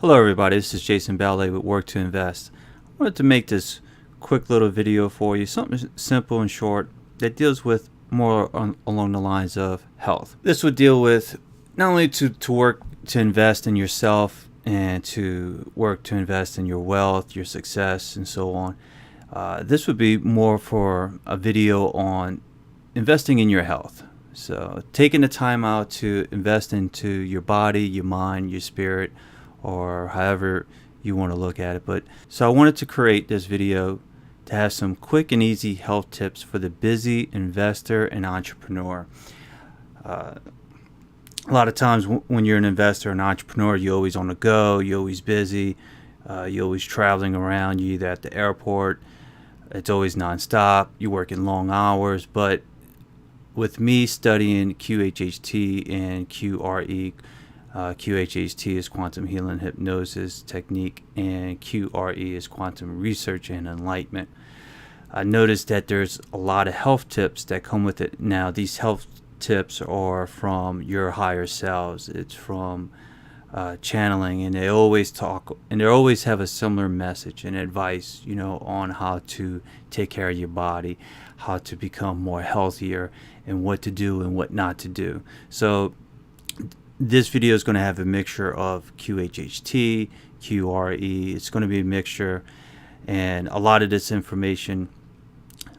Hello everybody, this is Jason Ballay with Work to Invest. I wanted to make this quick little video for you, something simple and short that deals with more along the lines of health. This would deal with not only to work to invest in yourself and to work to invest in your wealth, your success, and so on. This would be more for a video on investing in your health. So taking the time out to invest into your body, your mind, your spirit, or however you want to look at it. But so I wanted to create this video to have some quick and easy health tips for the busy investor and entrepreneur. A lot of times when you're an investor and entrepreneur, you're always on the go, you're always busy, you're always traveling around, you're either at the airport, it's always nonstop, you're working long hours. But with me studying QHHT and QRE, QHHT is quantum healing hypnosis technique, and QRE is quantum research and enlightenment. I noticed that there's a lot of health tips that come with it. Now, these health tips are from your higher selves. It's from channeling, and they always talk, and they always have a similar message and advice, on how to take care of your body, how to become more healthier, and what to do and what not to do. So this video is going to have a mixture of QHHT, QRE. It's going to be a mixture, and a lot of this information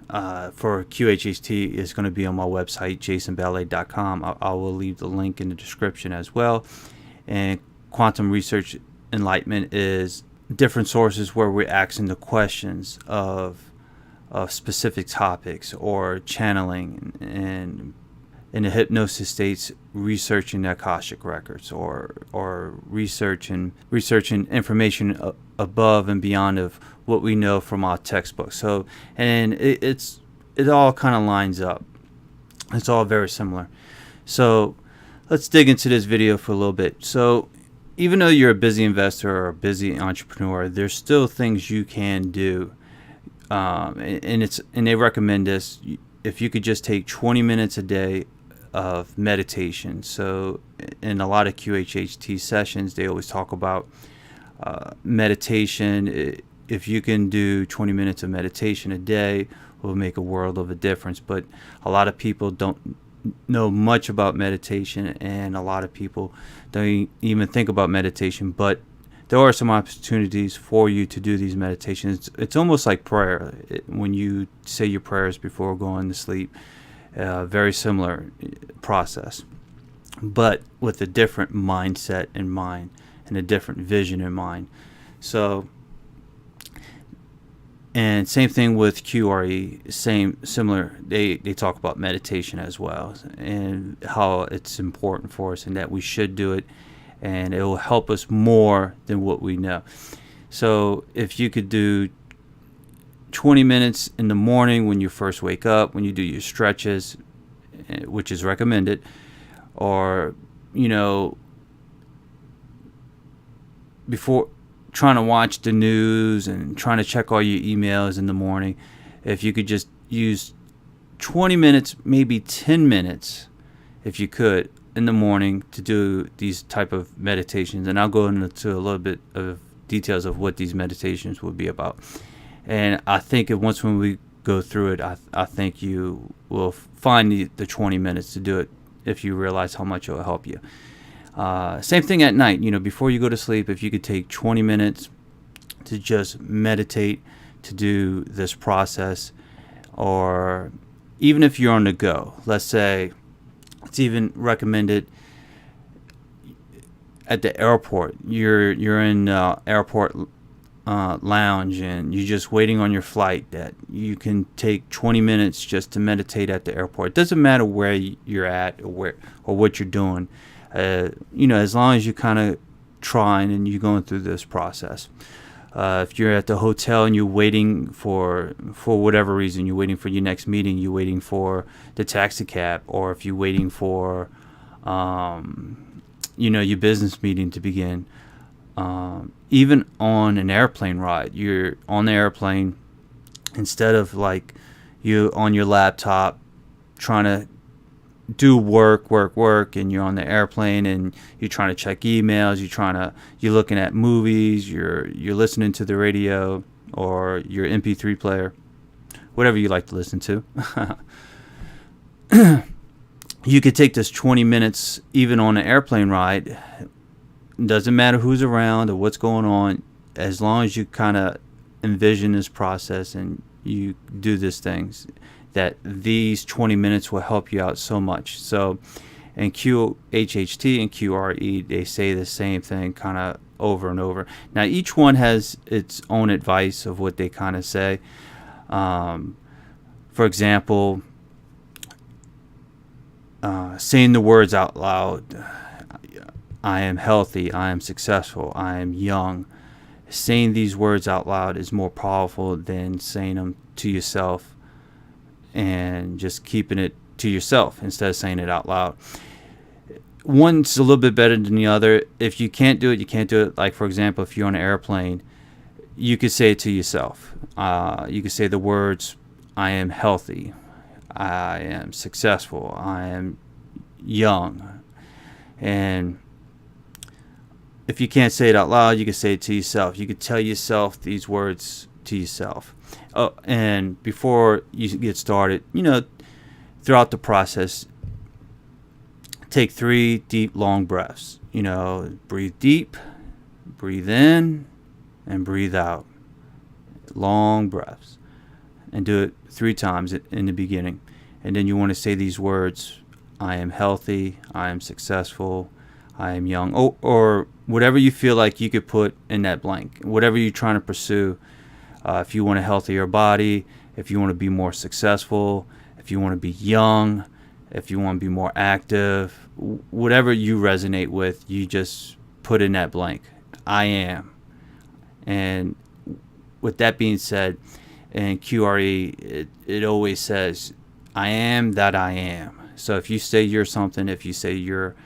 for QHHT is going to be on my website, jasonballay.com. I will leave the link in the description as well. And quantum research enlightenment is different sources where we're asking the questions of specific topics, or channeling, and in the hypnosis states, researching the Akashic records, or researching information above and beyond of what we know from our textbooks. So, and it all kind of lines up. It's all very similar. So let's dig into this video for a little bit. So even though you're a busy investor or a busy entrepreneur, there's still things you can do. And they recommend this. If you could just take 20 minutes a day of meditation. So in a lot of QHHT sessions, they always talk about meditation. If you can do 20 minutes of meditation a day, it will make a world of a difference. But a lot of people don't know much about meditation, and a lot of people don't even think about meditation. But there are some opportunities for you to do these meditations. It's almost like prayer. When you say your prayers before going to sleep, very similar process, but with a different mindset in mind and a different vision in mind. So, and same thing with QRE, similar. They talk about meditation as well, and how it's important for us and that we should do it, and it will help us more than what we know. So if you could do 20 minutes in the morning when you first wake up, when you do your stretches, which is recommended, or before trying to watch the news and trying to check all your emails in the morning, if you could just use 20 minutes, maybe 10 minutes if you could, in the morning to do these type of meditations. And I'll go into a little bit of details of what these meditations would be about. And I think when we go through it, I think you will find the 20 minutes to do it if you realize how much it will help you. Same thing at night, before you go to sleep, if you could take 20 minutes to just meditate, to do this process, or even if you're on the go, let's say it's even recommended at the airport. You're in airport lounge and you're just waiting on your flight, that you can take 20 minutes just to meditate at the airport. It doesn't matter where you're at or what you're doing, as long as you kind of trying and you're going through this process. If you're at the hotel and you're waiting for whatever reason, you're waiting for your next meeting, you're waiting for the taxi cab, or if you're waiting for your business meeting to begin, even on an airplane ride, you're on the airplane, instead of like you on your laptop trying to do work, and you're on the airplane and you're trying to check emails, you're looking at movies, you're listening to the radio or your MP3 player, whatever you like to listen to. You could take this 20 minutes even on an airplane ride. It doesn't matter who's around or what's going on, as long as you kind of envision this process and you do these things, that these 20 minutes will help you out so much. So in QHHT and QRE, they say the same thing kind of over and over. Now each one has its own advice of what they kind of say. For example, saying the words out loud: I am healthy, I am successful, I am young. Saying these words out loud is more powerful than saying them to yourself and just keeping it to yourself instead of saying it out loud. One's a little bit better than the other. If you can't do it, you can't do it. Like, for example, if you're on an airplane, you could say it to yourself. You could say the words: I am healthy, I am successful, I am young. And if you can't say it out loud, you can say it to yourself. You could tell yourself these words to yourself. Oh, and before you get started, throughout the process, take 3 deep, long breaths. Breathe deep, breathe in, and breathe out. Long breaths. And do it 3 times in the beginning. And then you want to say these words: I am healthy, I am successful, I am young. Or whatever you feel like you could put in that blank. Whatever you're trying to pursue. If you want a healthier body, if you want to be more successful, if you want to be young, if you want to be more active, whatever you resonate with, you just put in that blank. I am. And with that being said, in QRE, it always says, I am that I am. So if you say you're something, if you say you're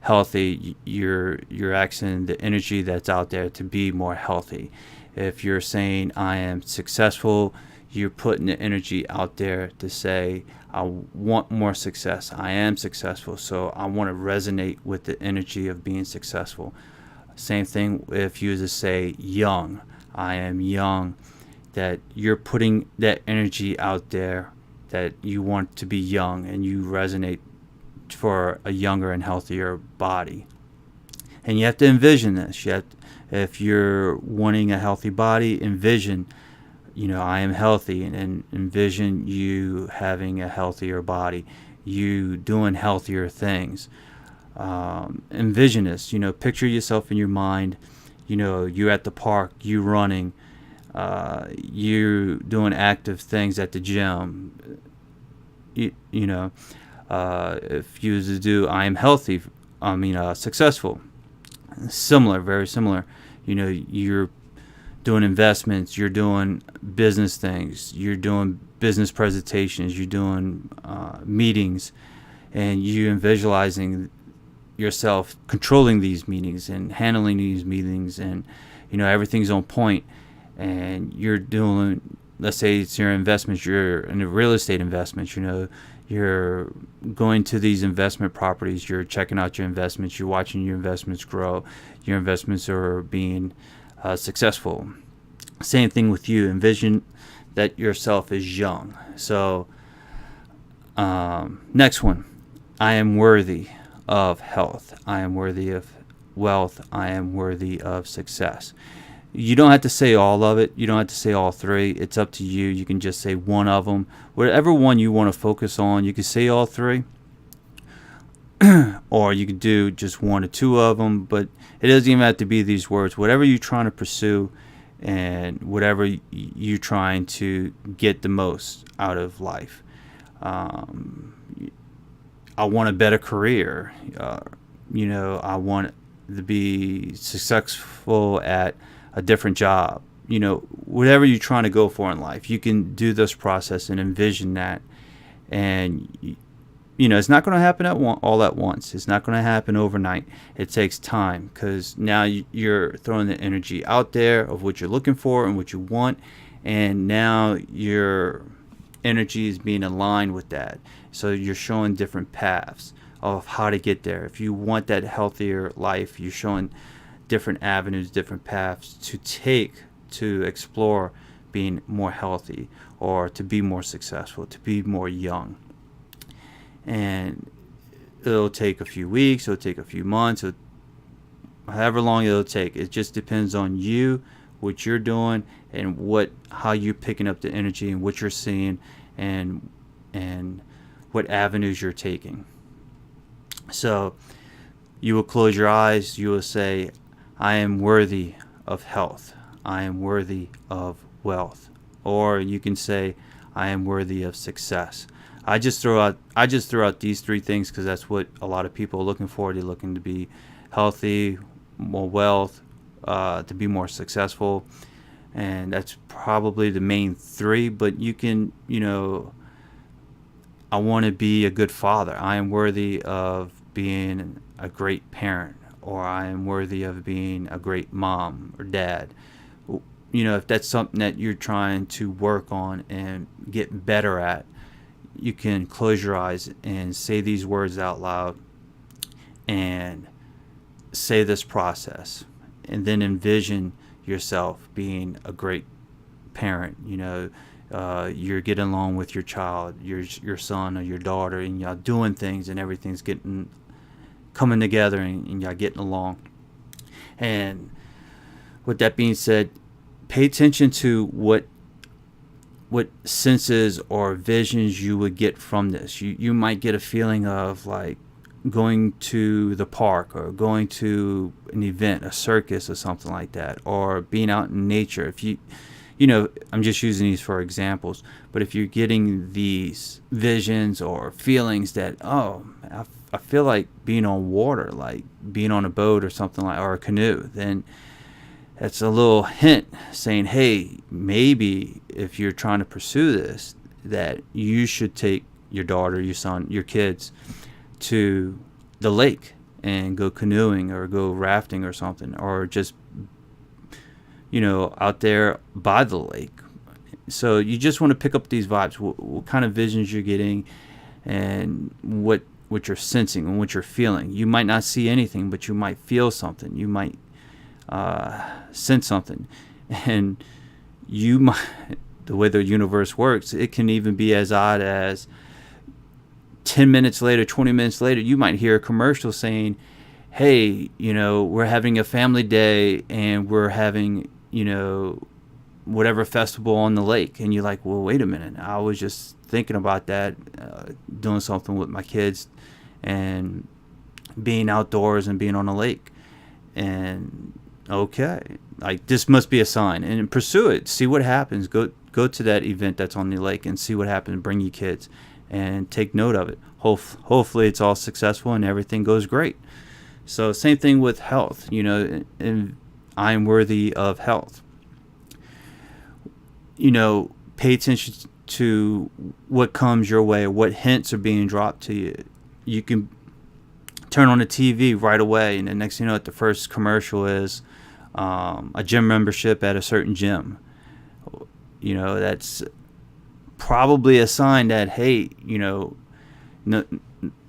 healthy, you're asking the energy that's out there to be more healthy. If you're saying I am successful, you're putting the energy out there to say, I want more success. I am successful, so I want to resonate with the energy of being successful. Same thing if you just say young. I am young. That you're putting that energy out there that you want to be young and you resonate for a younger and healthier body. And you have to envision this. If you're wanting a healthy body, envision, I am healthy, and envision you having a healthier body, you doing healthier things. Envision this, picture yourself in your mind, you're at the park, you running, you doing active things at the gym. If you was to do I am healthy, successful, similar, very similar. You're doing investments, you're doing business things, you're doing business presentations, you're doing meetings, and you're visualizing yourself controlling these meetings and handling these meetings, and everything's on point. And you're doing, let's say it's your investments, you're in the real estate investments, you're going to these investment properties, you're checking out your investments, you're watching your investments grow, your investments are being successful. Same thing with you. Envision that yourself is young. So next one, I am worthy of health, I am worthy of wealth, I am worthy of success. You don't have to say all of it. You don't have to say all 3. It's up to you. You can just say one of them. Whatever one you want to focus on, you can say all 3. Or you can do just 1 or 2 of them. But it doesn't even have to be these words. Whatever you're trying to pursue and whatever you're trying to get the most out of life. I want a better career. I want to be successful at a different job. Whatever you're trying to go for in life, you can do this process and envision that. And it's not going to happen all at once. It's not going to happen overnight. It takes time, because now you're throwing the energy out there of what you're looking for and what you want, and now you're energy is being aligned with that. So you're showing different paths of how to get there. If you want that healthier life, you're showing different avenues, different paths to take to explore being more healthy, or to be more successful, to be more young. And it'll take a few weeks, it'll take a few months, however long it'll take. It just depends on you, what you're doing, and how you're picking up the energy, and what you're seeing, and what avenues you're taking. So you will close your eyes, you will say, I am worthy of health, I am worthy of wealth. Or you can say, I am worthy of success. I just throw out these three things because that's what a lot of people are looking for. They're looking to be healthy, more wealth, to be more successful, and that's probably the main three. But you can, I want to be a good father. I am worthy of being a great parent, or I am worthy of being a great mom or dad. If that's something that you're trying to work on and get better at, you can close your eyes and say these words out loud and say this process, and then envision yourself being a great parent. You're getting along with your child, your son or your daughter, and y'all doing things, and everything's coming together, and y'all getting along. And with that being said, pay attention to what senses or visions you would get from this. You might get a feeling of like going to the park, or going to an event, a circus or something like that, or being out in nature. If I'm just using these for examples, but if you're getting these visions or feelings that, I feel like being on water, like being on a boat or something like, or a canoe, then that's a little hint saying, hey, maybe if you're trying to pursue this, that you should take your daughter, your son, your kids to the lake and go canoeing or go rafting or something, or just, out there by the lake. So you just want to pick up these vibes, what kind of visions you're getting, and what you're sensing and what you're feeling. You might not see anything, but you might feel something. You might sense something, and you might, the way the universe works, it can even be as odd as 10 minutes later, 20 minutes later, you might hear a commercial saying, hey, we're having a family day, and we're having, whatever festival on the lake. And you're like, well, wait a minute, I was just thinking about that, doing something with my kids and being outdoors and being on a lake. And okay, like, this must be a sign, and pursue it, see what happens. Go to that event that's on the lake and see what happens. Bring your kids and take note of it. Hopefully it's all successful and everything goes great. So same thing with health, and I'm worthy of health. Pay attention to what comes your way, what hints are being dropped to you. You can turn on the TV right away, and the next thing you know, the first commercial is a gym membership at a certain gym. That's probably a sign that, hey, no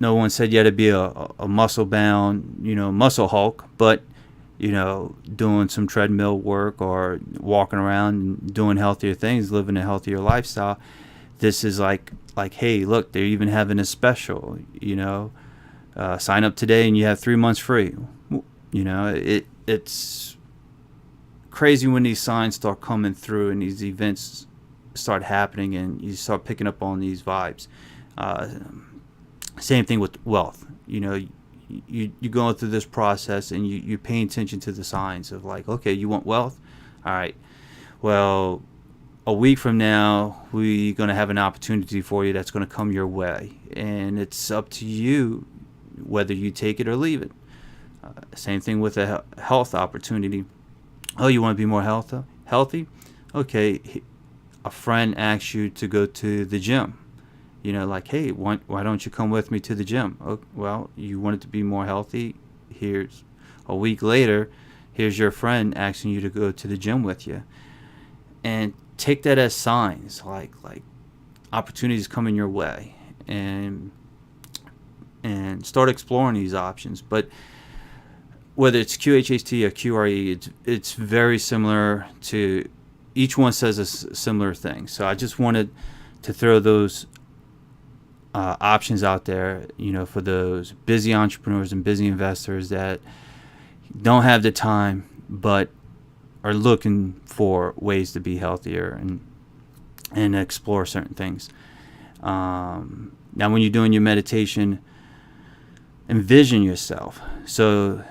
one said you had to be a muscle bound, muscle Hulk, but doing some treadmill work or walking around and doing healthier things, living a healthier lifestyle. This is like, hey, look, they're even having a special, sign up today and you have 3 months free. It's crazy when these signs start coming through and these events start happening and you start picking up on these vibes. Same thing with wealth. You're going through this process and you're paying attention to the signs of like, okay, you want wealth? All right. Well, a week from now, we're going to have an opportunity for you that's going to come your way. And it's up to you whether you take it or leave it. Same thing with a health opportunity. Oh, you want to be more healthy? Okay, a friend asks you to go to the gym. Like, hey, why don't you come with me to the gym? Oh, well, you wanted to be more healthy. Here's a week later, here's your friend asking you to go to the gym with you. And take that as signs. Like opportunities coming your way, and start exploring these options. But whether it's QHHT or QRE, it's very similar to, each one says a similar thing. So I just wanted to throw those options out there, for those busy entrepreneurs and busy investors that don't have the time but are looking for ways to be healthier and explore certain things. Now, when you're doing your meditation, envision yourself. So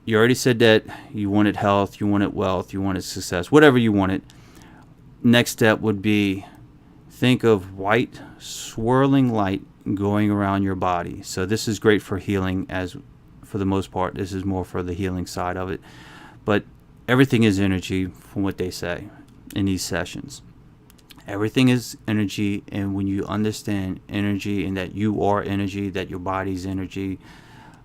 you already said that you wanted health, you wanted wealth, you wanted success, whatever you wanted. Next step would be, think of white swirling light going around your body. So this is great for healing, as for the most part. This is more for the healing side of it. But everything is energy, from what they say in these sessions. Everything is energy, and when you understand energy and that you are energy, that your body's energy,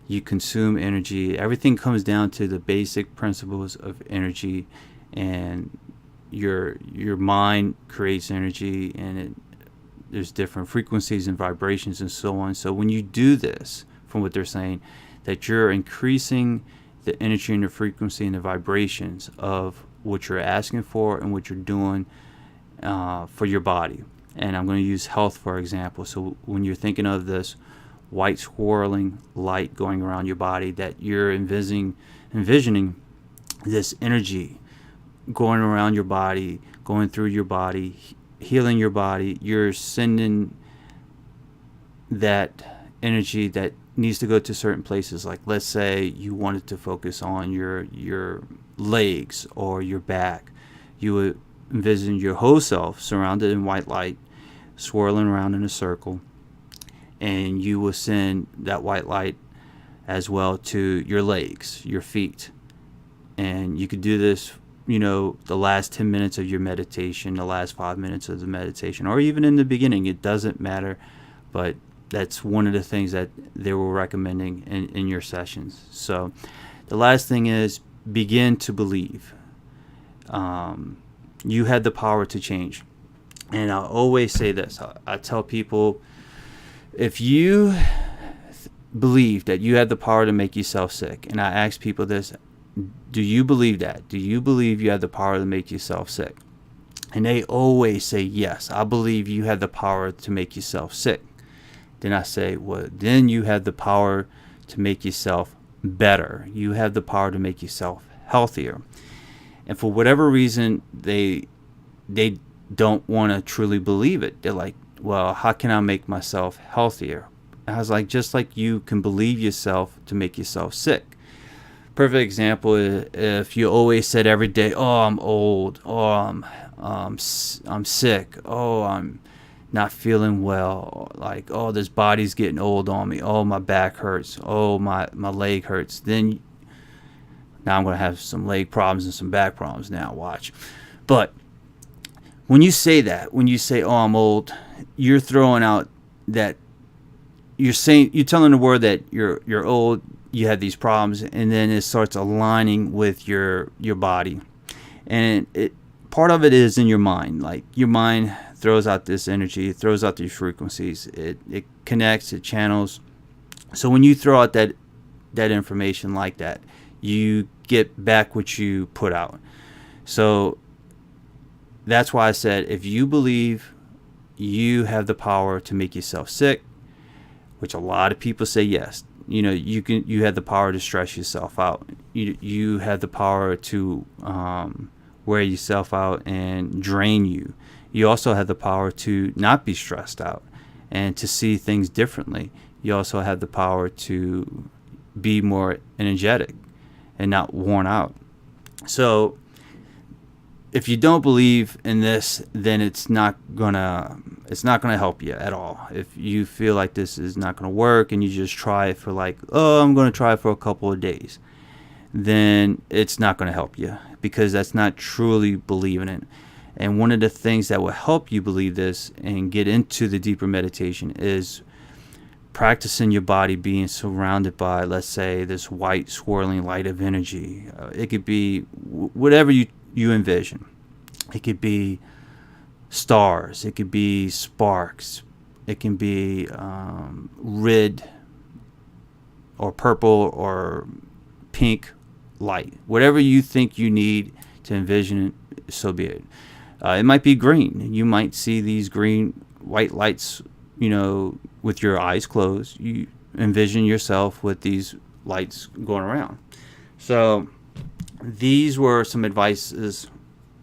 you consume energy, everything comes down to the basic principles of energy, and your mind creates energy, and there's different frequencies and vibrations and so on. So when you do this, from what they're saying, that you're increasing the energy and the frequency and the vibrations of what you're asking for and what you're doing for your body. And I'm going to use health for example. So when you're thinking of this white swirling light going around your body, that you're envisioning this energy going around your body, going through your body, healing your body. You're sending that energy that needs to go to certain places. Like, let's say you wanted to focus on your legs or your back. You would envision your whole self surrounded in white light, swirling around in a circle, and you will send that white light as well to your legs, your feet. And you could do this, the last 10 minutes of your meditation, the last 5 minutes of the meditation, or even in the beginning. It doesn't matter, but that's one of the things that they were recommending in your sessions. So the last thing is, begin to believe. You had the power to change. And I always say this. I tell people, if you believe that you have the power to make yourself sick, and I ask people this, do you believe that? Do you believe you have the power to make yourself sick? And they always say, yes, I believe you have the power to make yourself sick. Then I say, well, then you have the power to make yourself better. You have the power to make yourself healthier. And for whatever reason, they don't want to truly believe it. They're like, well, how can I make myself healthier? And I was like, just like you can believe yourself to make yourself sick. Perfect example is if you always said every day, oh, I'm old, oh, I'm sick, oh, I'm not feeling well, like, oh, this body's getting old on me, oh, my back hurts, oh, my leg hurts. Then now I'm going to have some leg problems and some back problems now, watch. But when you say that, when you say, oh, I'm old, you're throwing out that you're telling the world that you're old, you have these problems, and then it starts aligning with your body. And part of it is in your mind. Like, your mind throws out this energy, it throws out these frequencies, it connects, it channels. So when you throw out that information like that, you get back what you put out. So that's why I said, if you believe you have the power to make yourself sick, which a lot of people say yes, you have the power to stress yourself out. You have the power to wear yourself out and drain you. You also have the power to not be stressed out and to see things differently. You also have the power to be more energetic and not worn out. So if you don't believe in this, then it's not gonna help you at all. If you feel like this is not gonna work and you just try it for like, oh, I'm gonna try it for a couple of days, then it's not gonna help you, because that's not truly believing it. And one of the things that will help you believe this and get into the deeper meditation is practicing your body being surrounded by, let's say, this white swirling light of energy. It could be whatever you envision. It could be stars, it could be sparks, it can be red or purple or pink light. Whatever you think you need to envision it, so be it. It might be green. You might see these green, white lights, with your eyes closed. You envision yourself with these lights going around. So these were some advices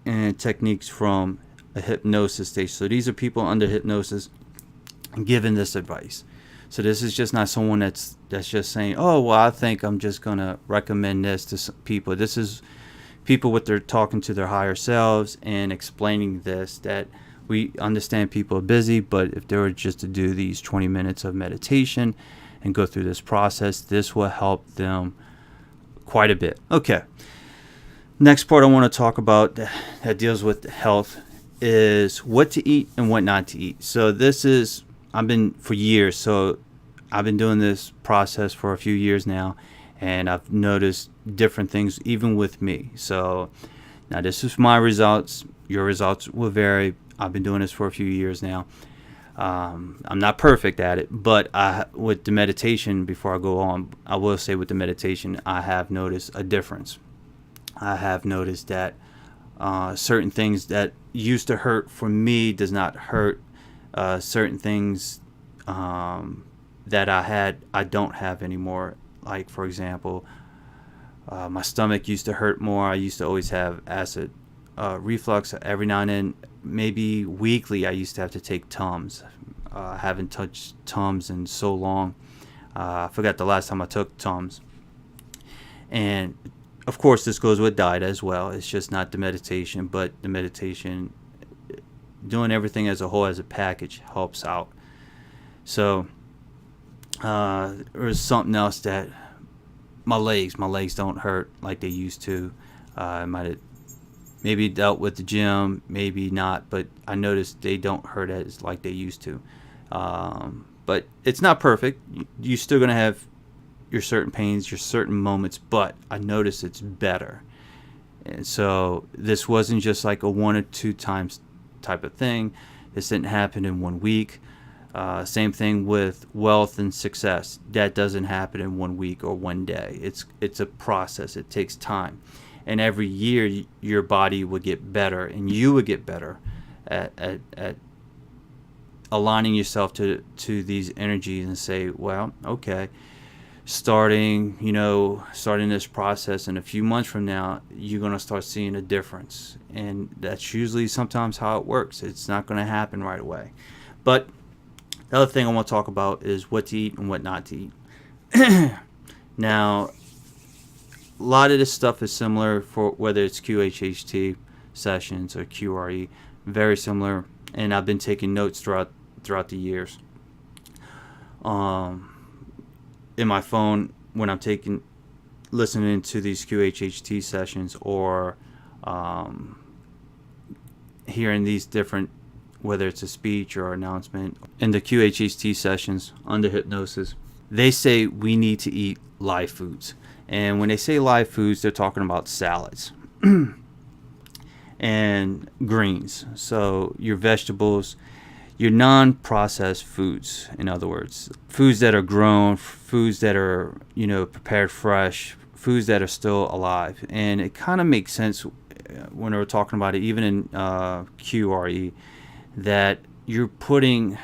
and techniques from a hypnosis stage. So these are people under hypnosis giving this advice. So this is just not someone that's just saying, oh, well, I think I'm just going to recommend this to some people. This is people with their talking to their higher selves and explaining this, that we understand people are busy, but if they were just to do these 20 minutes of meditation and go through this process, this will help them quite a bit. Okay. Next part I want to talk about that deals with health is what to eat and what not to eat. So this is, I've been doing this process for a few years now, and I've noticed different things even with me. So now this is my results. Your results will vary. I've been doing this for a few years now. I'm not perfect at it, but with the meditation, before I go on, I will say with the meditation, I have noticed a difference. I have noticed that certain things that used to hurt for me does not hurt. Certain things that I don't have anymore. Like, for example, my stomach used to hurt more. I used to always have acid reflux. Every now and then, maybe weekly, I used to have to take Tums. I haven't touched Tums in so long. I forgot the last time I took Tums. And of course, this goes with diet as well. It's just not the meditation, but the meditation, doing everything as a whole, as a package, helps out. So there's something else that my legs don't hurt like they used to. I might have maybe dealt with the gym, maybe not, but I noticed they don't hurt as like they used to. But it's not perfect. You're still going to have your certain pains, your certain moments, but I noticed it's better. And so this wasn't just like a 1 or 2 times type of thing. This didn't happen in 1 week. Same thing with wealth and success. That doesn't happen in 1 week or 1 day. It's a process. It takes time. And every year your body will get better, and you will get better at aligning yourself to these energies and say, well, okay, starting this process, in a few months from now, you're going to start seeing a difference. And that's usually sometimes how it works. It's not going to happen right away. But the other thing I want to talk about is what to eat and what not to eat. Now, a lot of this stuff is similar for whether it's QHHT sessions or QRE, very similar, and I've been taking notes throughout the years. In my phone, when I'm listening to these QHHT sessions, or hearing these different, whether it's a speech or announcement, in the QHHT sessions under hypnosis, they say we need to eat live foods. And when they say live foods, they're talking about salads and greens. So your vegetables, your non-processed foods, in other words, foods that are grown, foods that are, prepared fresh, foods that are still alive. And it kind of makes sense when we're talking about it, even in QRE, that you're putting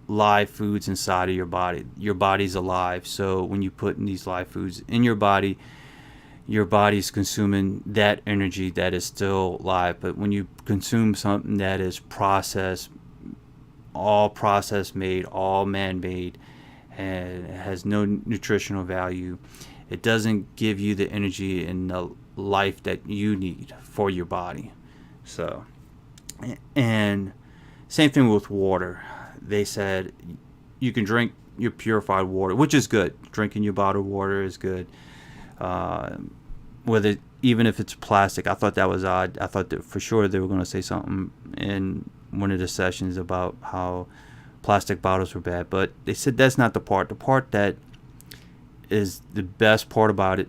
live foods inside of your body. Your body's alive. So when you put in these live foods in your body's consuming that energy that is still live. But when you consume something that is processed, all process made, all man-made, and it has no nutritional value, it doesn't give you the energy and the life that you need for your body. So, and same thing with water. They said you can drink your purified water, which is good. Drinking your bottled water is good. Even if it's plastic, I thought that was odd. I thought that for sure they were going to say something in one of the sessions about how plastic bottles were bad, but they said that's not the part. The part that is the best part about it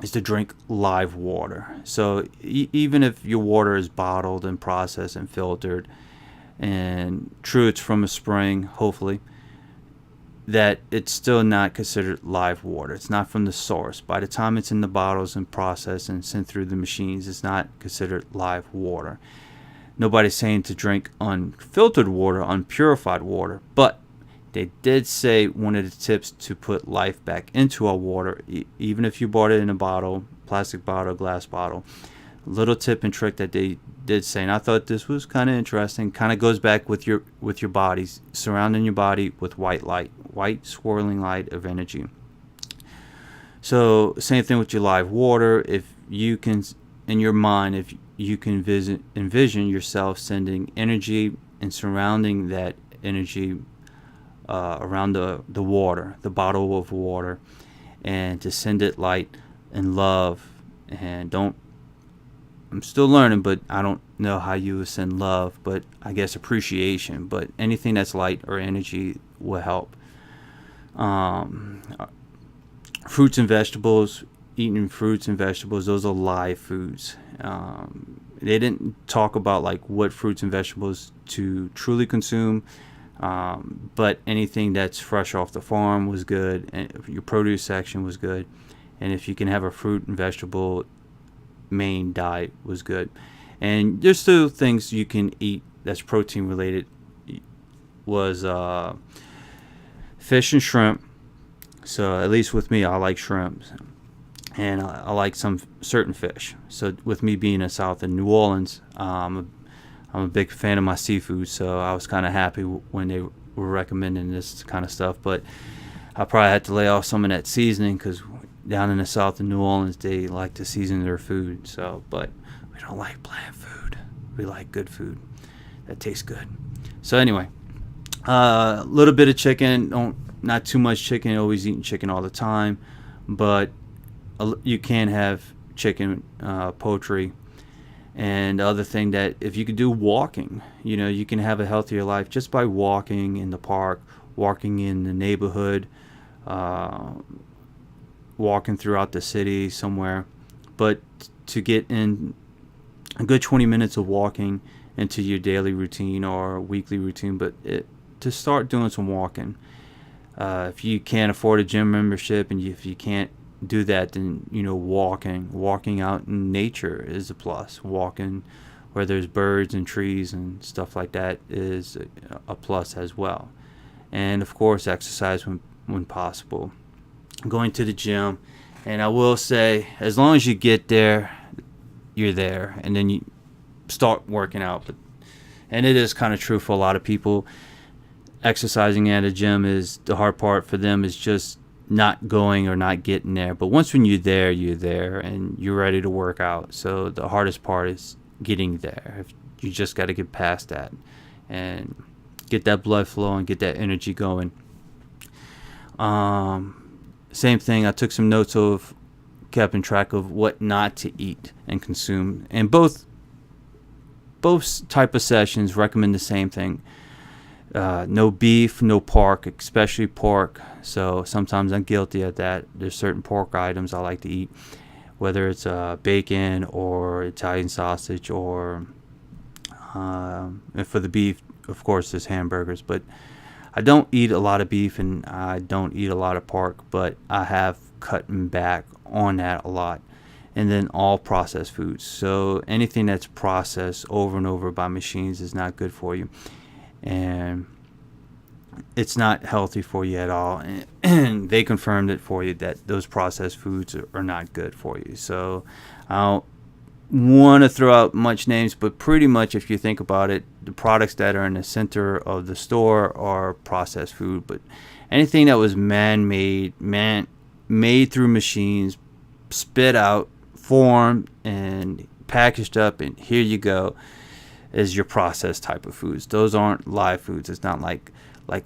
is to drink live water. So even if your water is bottled and processed and filtered, and true, it's from a spring, hopefully, that it's still not considered live water. It's not from the source. By the time it's in the bottles and processed and sent through the machines, it's not considered live water. Nobody's saying to drink unfiltered water, unpurified water, but they did say one of the tips to put life back into our water, even if you bought it in a bottle, plastic bottle, glass bottle. Little tip and trick that they did say, and I thought this was kind of interesting. Kind of goes back with your bodies, surrounding your body with white light, white swirling light of energy. So same thing with your live water. If you can, in your mind, if you can envision yourself sending energy and surrounding that energy around the water, the bottle of water, and to send it light and love. And I'm still learning, but I don't know how you would send love, but I guess appreciation. But anything that's light or energy will help. Fruits and vegetables, eating fruits and vegetables, those are live foods. They didn't talk about like what fruits and vegetables to truly consume, but anything that's fresh off the farm was good, and your produce section was good, and if you can have a fruit and vegetable main diet was good. And there's still things you can eat that's protein related, was fish and shrimp. So at least with me, I like shrimp, and I like some certain fish. So with me being in South in New Orleans, I'm a big fan of my seafood, so I was kind of happy when they were recommending this kind of stuff. But I probably had to lay off some of that seasoning, because down in the South in New Orleans, they like to season their food. So, but we don't like bland food. We like good food that tastes good. So anyway, a little bit of chicken. Not too much chicken. Always eating chicken all the time, but you can have chicken, poultry. And the other thing, that if you could do walking, you can have a healthier life just by walking in the park, walking in the neighborhood, walking throughout the city somewhere. But to get in a good 20 minutes of walking into your daily routine or weekly routine, but to start doing some walking. If you can't afford a gym membership, and if you can't do that, then walking out in nature is a plus. Walking where there's birds and trees and stuff like that is a plus as well. And of course, exercise when possible. Going to the gym, and I will say, as long as you get there, you're there, and then you start working out. And it is kind of true for a lot of people. Exercising at a gym is the hard part for them, is just not going or not getting there. But once when you're there, and you're ready to work out. So the hardest part is getting there. You just got to get past that and get that blood flow and get that energy going. Same thing, I took some notes of keeping track of what not to eat and consume. And both type of sessions recommend the same thing. No beef, no pork, especially pork. So sometimes I'm guilty of that. There's certain pork items I like to eat, whether it's bacon or Italian sausage, or and for the beef, of course, there's hamburgers. But I don't eat a lot of beef, and I don't eat a lot of pork, but I have cut back on that a lot. And then all processed foods. So anything that's processed over and over by machines is not good for you. And it's not healthy for you at all. And they confirmed it for you that those processed foods are not good for you. So I don't want to throw out much names, but pretty much if you think about it, the products that are in the center of the store are processed food. But anything that was made through machines, spit out, formed, and packaged up, and here you go, is your processed type of foods. Those aren't live foods. It's not like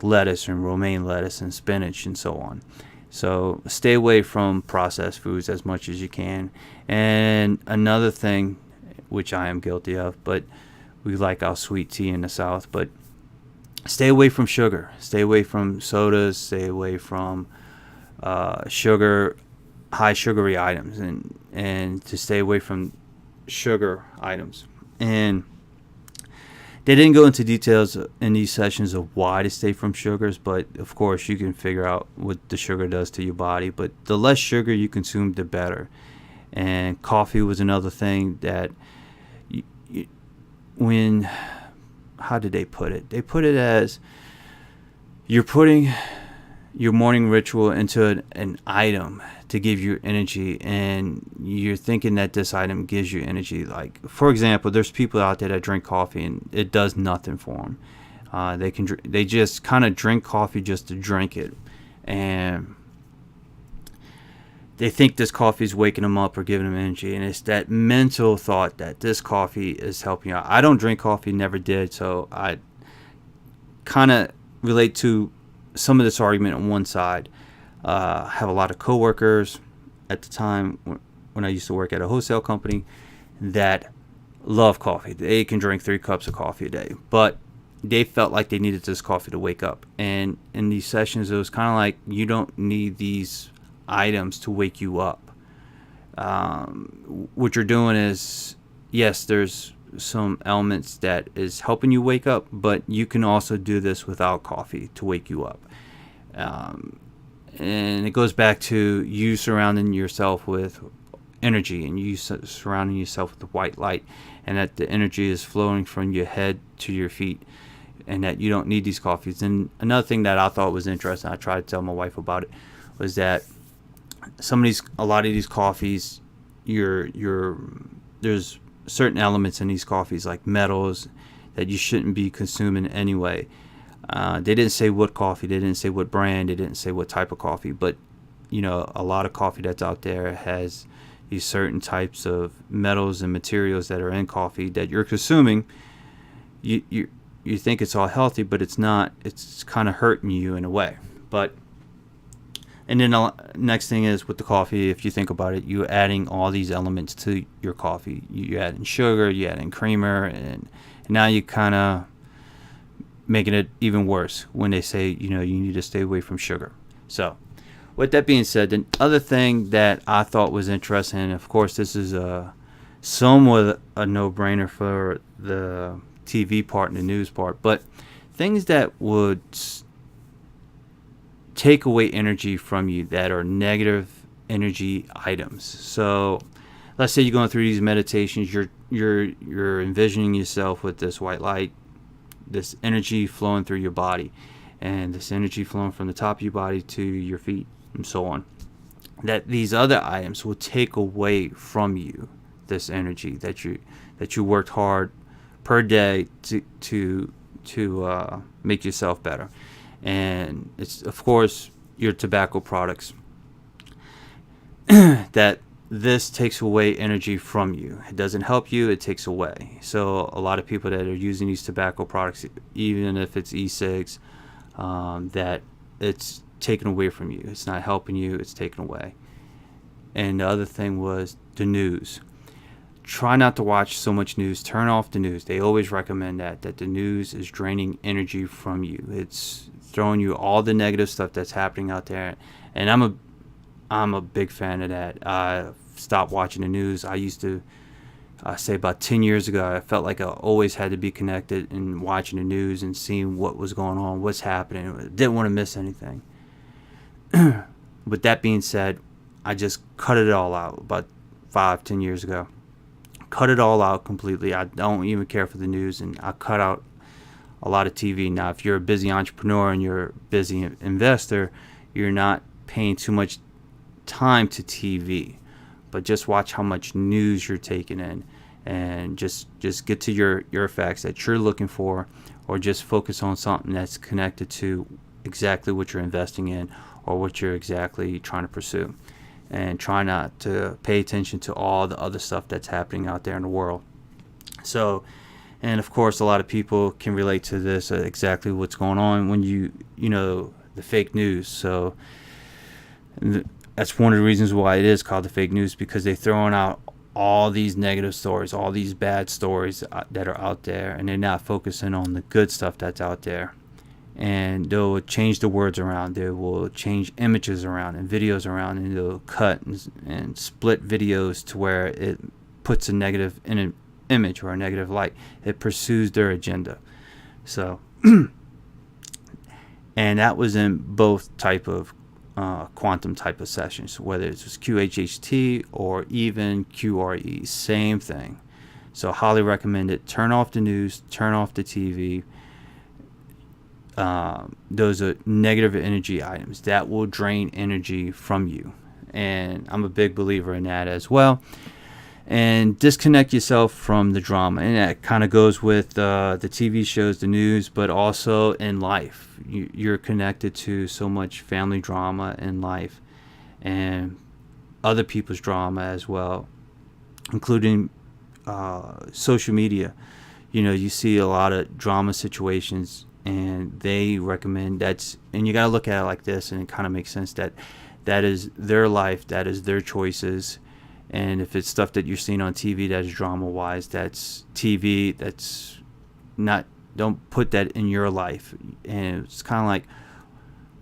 lettuce and romaine lettuce and spinach and so on. So stay away from processed foods as much as you can. And another thing, which I am guilty of, but we like our sweet tea in the South, but stay away from sugar. Stay away from sodas. Stay away from sugar, high sugary items, and to stay away from sugar items. And They didn't go into details in these sessions of why to stay from sugars, but of course you can figure out what the sugar does to your body. But the less sugar you consume, the better. And coffee was another thing that when, how did they put it? They put it as you're putting your morning ritual into an item to give you energy, and you're thinking that this item gives you energy. Like, for example, there's people out there that drink coffee and it does nothing for them. They just kind of drink coffee just to drink it, and they think this coffee is waking them up or giving them energy, and it's that mental thought that this coffee is helping you out. I don't drink coffee, never did, so I kind of relate to some of this argument on one side. I have a lot of coworkers at the time when I used to work at a wholesale company that love coffee. They can drink 3 cups of coffee a day, but they felt like they needed this coffee to wake up. And in these sessions, it was kind of like, you don't need these items to wake you up. What you're doing is, yes, there's some elements that is helping you wake up, but you can also do this without coffee to wake you up. And it goes back to you surrounding yourself with energy, and you surrounding yourself with white light, and that the energy is flowing from your head to your feet, and that you don't need these coffees. And another thing that I thought was interesting, I tried to tell my wife about it, was that a lot of these coffees, there's certain elements in these coffees, like metals, that you shouldn't be consuming anyway. They didn't say what coffee, they didn't say what brand, they didn't say what type of coffee, but a lot of coffee that's out there has these certain types of metals and materials that are in coffee that you're consuming. You think it's all healthy, but it's not. It's kind of hurting you in a way. And then the next thing is with the coffee, if you think about it, you're adding all these elements to your coffee. You're adding sugar, you're adding creamer, and now you kind of making it even worse when they say, you need to stay away from sugar. So with that being said, the other thing that I thought was interesting, and of course this is somewhat a no-brainer for the TV part and the news part, but things that would take away energy from you that are negative energy items. So let's say you're going through these meditations, you're envisioning yourself with this white light, this energy flowing through your body, and this energy flowing from the top of your body to your feet and so on. That these other items will take away from you this energy that you worked hard per day to make yourself better. And it's, of course, your tobacco products that this takes away energy from you. It doesn't help you, it takes away. So a lot of people that are using these tobacco products, even if it's e-cigs, that it's taken away from you. It's not helping you, it's taken away. And the other thing was the news. Try not to watch so much news. Turn off the news. They always recommend that the news is draining energy from you. It's throwing you all the negative stuff that's happening out there. And I'm a big fan of that. I stopped watching the news. I used to say about 10 years ago, I felt like I always had to be connected and watching the news and seeing what was going on, what's happening. I didn't want to miss anything. With that being said, I just cut it all out about 5-10 years ago. Cut it all out completely. I don't even care for the news, and I cut out a lot of TV. Now, if you're a busy entrepreneur and you're a busy investor, you're not paying too much time to TV, but just watch how much news you're taking in, and just get to your facts that you're looking for, or just focus on something that's connected to exactly what you're investing in or what you're exactly trying to pursue, and try not to pay attention to all the other stuff that's happening out there in the world. So, and of course, a lot of people can relate to this, exactly what's going on when the fake news. So that's one of the reasons why it is called the fake news, because they're throwing out all these negative stories, all these bad stories that are out there, and they're not focusing on the good stuff that's out there. And they'll change the words around, they will change images around and videos around, and they'll cut and split videos to where it puts a negative image or a negative light. It pursues their agenda. So, and that was in both type of quantum type of sessions, whether it was QHHT or even QRE, same thing. So highly recommend it. Turn off the news, turn off the TV. Those are negative energy items that will drain energy from you, and I'm a big believer in that as well. And disconnect yourself from the drama, and that kind of goes with the TV shows, the news, but also in life. You're connected to so much family drama in life and other people's drama as well, including social media. You see a lot of drama situations, and they recommend and you got to look at it like this, and it kind of makes sense that is their life, that is their choices. And if it's stuff that you're seeing on TV that is drama-wise, that's TV. That's not. Don't put that in your life. And it's kind of like,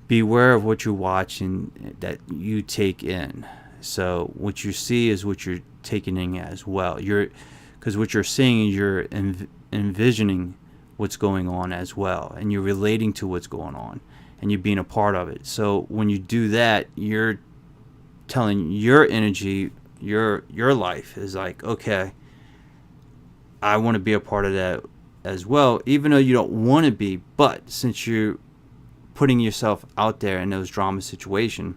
beware of what you watch and that you take in. So what you see is what you're taking in as well. Because what you're seeing, you're envisioning what's going on as well, and you're relating to what's going on, and you're being a part of it. So when you do that, you're telling your energy, your life is like, okay, I want to be a part of that as well, even though you don't want to be. But since you're putting yourself out there in those drama situations,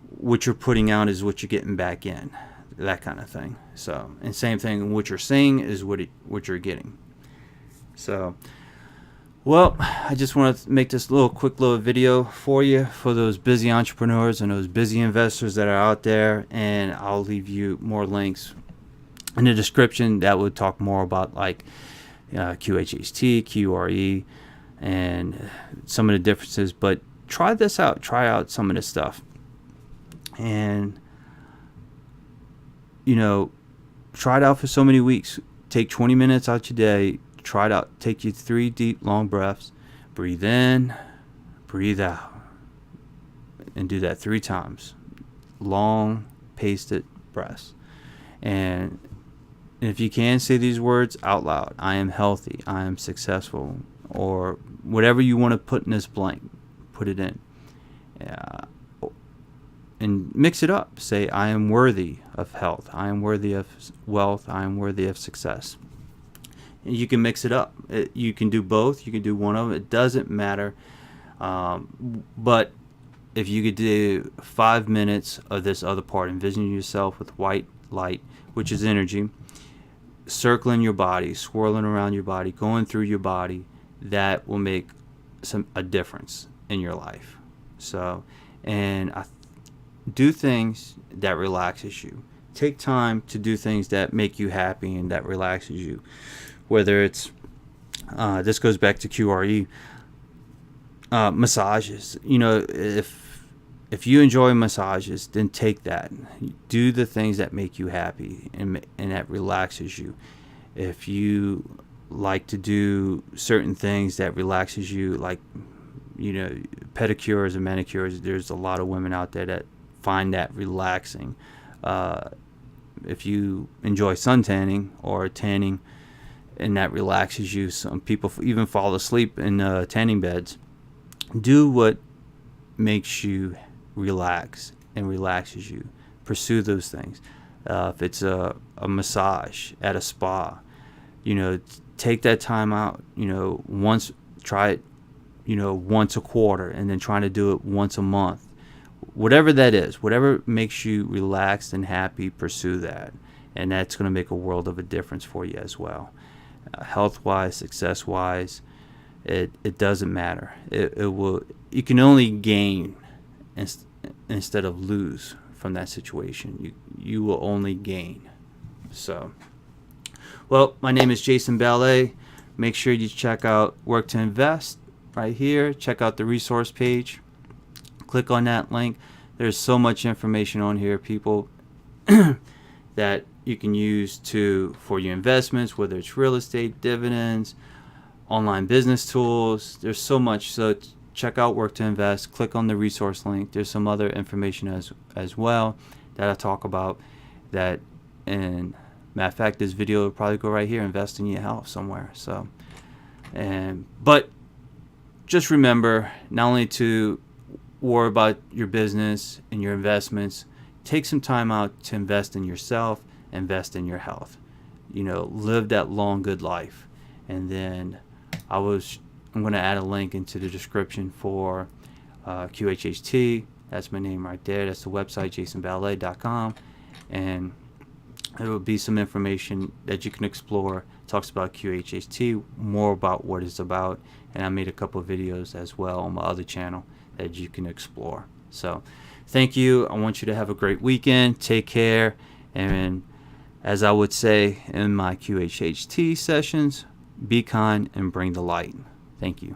what you're putting out is what you're getting back in, that kind of thing. So, and same thing, what you're saying is what you're getting. So, well, I just want to make this quick little video for you, for those busy entrepreneurs and those busy investors that are out there. And I'll leave you more links in the description that would talk more about like QHHT, QRE, and some of the differences. But try this out. Try out some of this stuff. And, try it out for so many weeks. Take 20 minutes out your day. Try it out. Take you 3 deep, long breaths. Breathe in, breathe out. And do that 3 times. Long, paced breaths. And if you can, say these words out loud. I am healthy. I am successful. Or whatever you want to put in this blank. Put it in. And mix it up. Say, I am worthy of health. I am worthy of wealth. I am worthy of success. You can mix it up. You can do both. You can do one of them. It doesn't matter. But if you could do 5 minutes of this other part, envision yourself with white light, which is energy, circling your body, swirling around your body, going through your body, that will make a difference in your life. So, and do things that relaxes you. Take time to do things that make you happy and that relaxes you. Whether it's, this goes back to QRE, massages. If you enjoy massages, then take that. Do the things that make you happy and that relaxes you. If you like to do certain things that relaxes you, like, pedicures and manicures, there's a lot of women out there that find that relaxing. If you enjoy suntanning or tanning, and that relaxes you. Some people even fall asleep in tanning beds. Do what makes you relax and relaxes you. Pursue those things. If it's a massage at a spa, take that time out. Once, try it, once a quarter, and then trying to do it once a month. Whatever that is, whatever makes you relaxed and happy, pursue that. And that's going to make a world of a difference for you as well. Health-wise, success-wise, it doesn't matter. It will. You can only gain instead of lose from that situation. You will only gain. So, well, my name is Jason Ballay. Make sure you check out Work to Invest right here. Check out the resource page. Click on that link. There's so much information on here, people, that you can use for your investments, whether it's real estate, dividends, online business tools. There's so much. So check out Work to Invest. Click on the resource link. There's some other information as well that I talk about that, and Matter of fact, this video will probably go right here, invest in your health somewhere. So, but just remember not only to worry about your business and your investments, take some time out to invest in yourself, invest in your health. Live that long, good life. And then I'm going to add a link into the description for QHHT. That's my name right there. That's the website, jasonballay.com. And there will be some information that you can explore. It talks about QHHT, more about what it's about. And I made a couple of videos as well on my other channel that you can explore. So thank you. I want you to have a great weekend. Take care. And as I would say in my QHHT sessions, be kind and bring the light. Thank you.